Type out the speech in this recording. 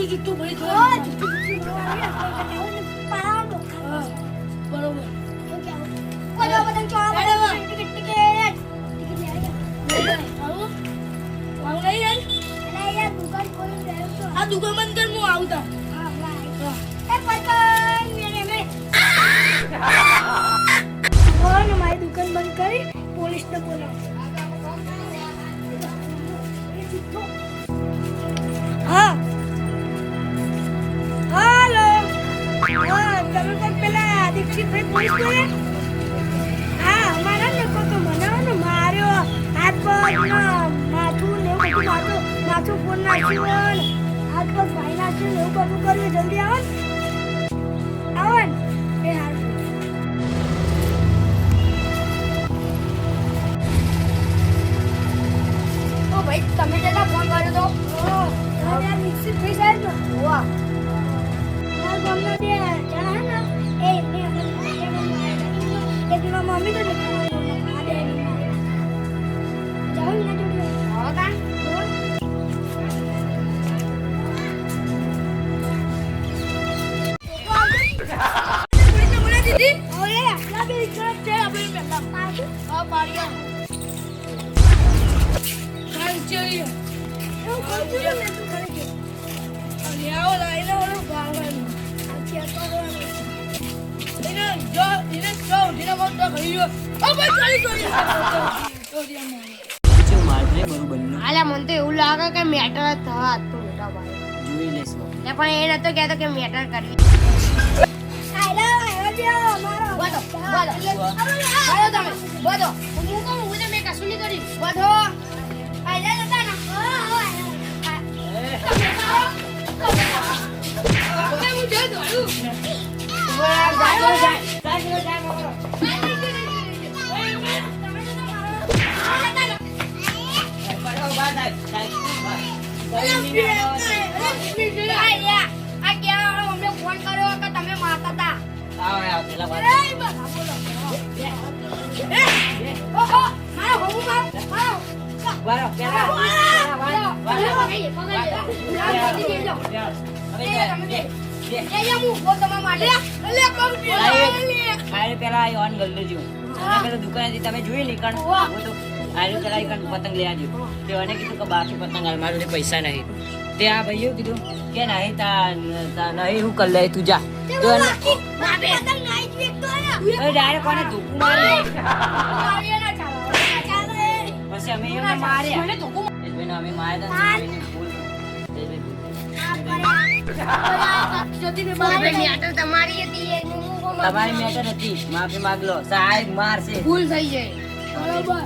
જુઠ્ઠું ભરી દો બરોબર આ દુકાન બંધ કર હું આવતા મારી દુકાન બંધ કરી પોલીસ ને બોલાવો હા હાલો હા તમે પણ પેલા દીક્ષિતભાઈ પોલીસ બોલે હા અમારા ને કોઈ મને માર્યો હાથ પગ માથું ને એવું બધું માથું ફોન નાખ્યું હાથ પગ ભાઈ નાખ્યું એવું બધું કર્યું જલ્દી આવો ને એ હારું તો ભાઈ તમે જેટલા ફોન કર્યો તો યાર દીક્ષિતભાઈ સાહેબ ને વાહ મારા ગામના બે જણા હે ને એ મમ્મી તો જાઉં ના જોડે હા તા પુલિસને બોલા દીધી ઓલે આટલા બે ઇજ્જત છે આપણે પહેલા પાછું આ પાડિયા કાંચી એવું કોણ છે ને તું કરે છે અને આવો લાઈનો ઓલો ગાવાનું આ કે કરવાનું એને જો ધીરે મોટ તો ગયો ઓ ભાઈ ચાલી ગયો આલા મને તો એવું લાગે કે મેટર થવા તો મોટા ભાઈ જોઈ લેશો ને પણ એ નતો કહેતો કે મેટર કરવી આયલા જો મારો બોલો તમે બોલો હું તો મેં કશું નહીં કરી બોલો આયલા નતા ના હું જો દોડું ફોન કર્યો કે તમે મારતા તમે જોઈ ને કણ પતંગ લઈ આવજો તે અને કીધું કે બાકી પતંગ હાલ મારું પૈસા નહીં તે આ ભાઈઓ કીધું કે નહીં નહીં હું કર લે તું જા ડાયરેક્ટ કોને ધોકું મારે પછી અમે એમને માર્યા અમે માર્યા તમારી મેટર હતી માફી માંગ લો સાહેબ મારશે ભૂલ થઈ જાય બરોબર